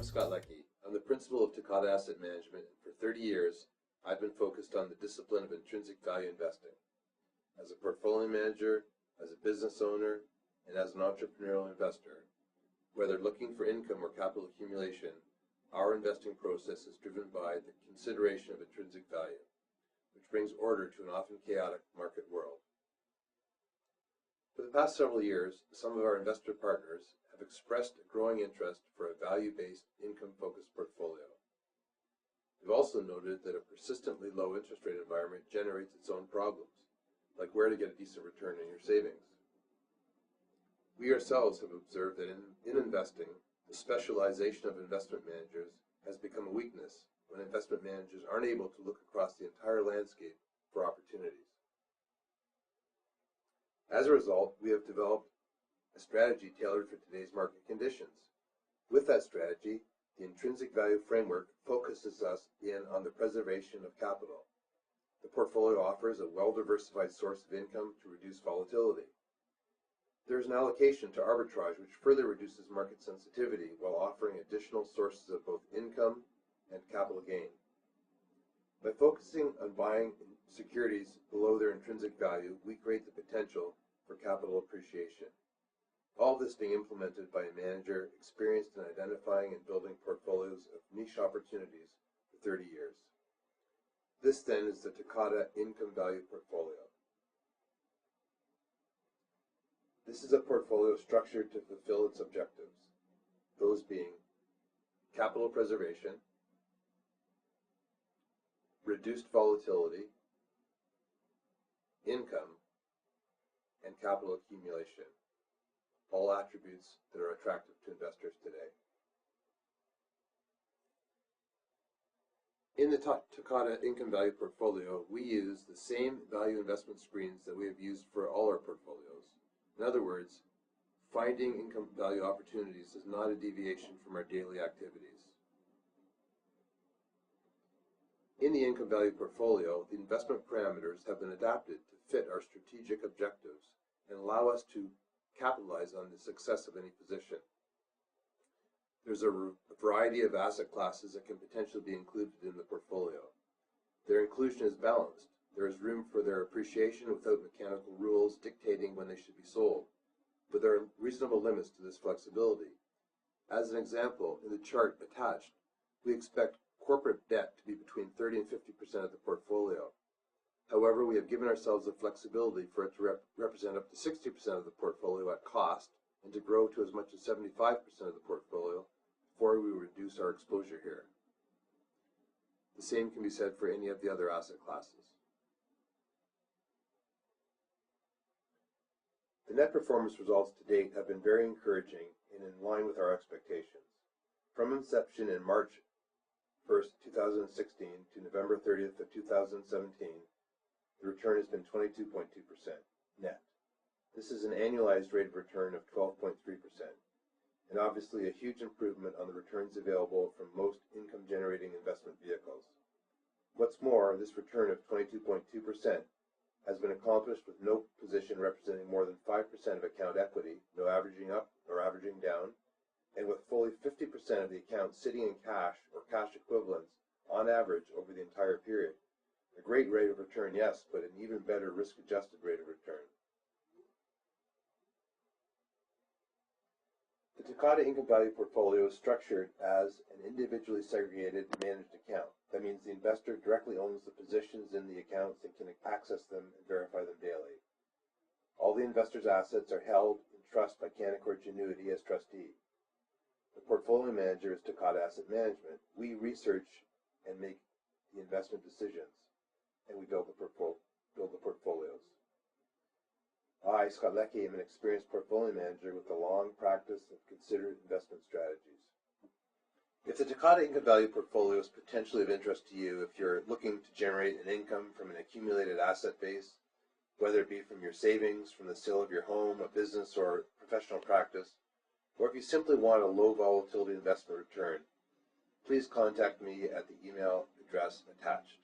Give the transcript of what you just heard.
Scott Leckie. I'm the principal of Takota Asset Management, and for 30 years, I've been focused on the discipline of intrinsic value investing. As a portfolio manager, as a business owner, and as an entrepreneurial investor, whether looking for income or capital accumulation, our investing process is driven by the consideration of intrinsic value, which brings order to an often chaotic market world. For the past several years, some of our investor partners have expressed a growing interest for a value-based, income-focused portfolio. We've also noted that a persistently low interest rate environment generates its own problems, like where to get a decent return on your savings. We ourselves have observed that in investing, the specialization of investment managers has become a weakness when investment managers aren't able to look across the entire landscape for opportunities. As a result, we have developed a strategy tailored for today's market conditions. With that strategy, the intrinsic value framework focuses us in on the preservation of capital. The portfolio offers a well-diversified source of income to reduce volatility. There is an allocation to arbitrage which further reduces market sensitivity while offering additional sources of both income and capital gain. By focusing on buying securities below their intrinsic value, we create the potential for capital appreciation. All this being implemented by a manager experienced in identifying and building portfolios of niche opportunities for 30 years. This then is the Takota Income Value Portfolio. This is a portfolio structured to fulfill its objectives, those being capital preservation, reduced volatility, income, and capital accumulation, all attributes that are attractive to investors today. In the Takota Income Value Portfolio, we use the same value investment screens that we have used for all our portfolios. In other words, finding income value opportunities is not a deviation from our daily activities. In the Income Value Portfolio, the investment parameters have been adapted to fit our strategic objectives and allow us to capitalize on the success of any position. There's a variety of asset classes that can potentially be included in the portfolio. Their inclusion is balanced. There is room for their appreciation without mechanical rules dictating when they should be sold, but there are reasonable limits to this flexibility. As an example, in the chart attached, we expect corporate debt to be between 30 and 50% of the portfolio. However, we have given ourselves the flexibility for it to represent up to 60% of the portfolio at cost and to grow to as much as 75% of the portfolio before we reduce our exposure here. The same can be said for any of the other asset classes. The net performance results to date have been very encouraging and in line with our expectations. From inception in March 1st, 2016 to November 30th of 2017, the return has been 22.2% net. This is an annualized rate of return of 12.3%, and obviously a huge improvement on the returns available from most income-generating investment vehicles. What's more, this return of 22.2% has been accomplished with no position representing more than 5% of account equity, no averaging up or averaging down, and with fully 50% of the account sitting in cash or cash equivalents on average over the entire period. A great rate of return, yes, but an even better risk-adjusted rate of return. The Takota Income Value Portfolio is structured as an individually segregated managed account. That means the investor directly owns the positions in the accounts and can access them and verify them daily. All the investor's assets are held in trust by Canaccord Genuity as trustee. The portfolio manager is Takota Asset Management. We research and make the investment decisions, and we build the portfolios. I, Scott Leckie, am an experienced portfolio manager with a long practice of considered investment strategies. If the Takota Income Value Portfolio is potentially of interest to you, if you're looking to generate an income from an accumulated asset base, whether it be from your savings, from the sale of your home, a business, or professional practice, or if you simply want a low volatility investment return, please contact me at the email address attached.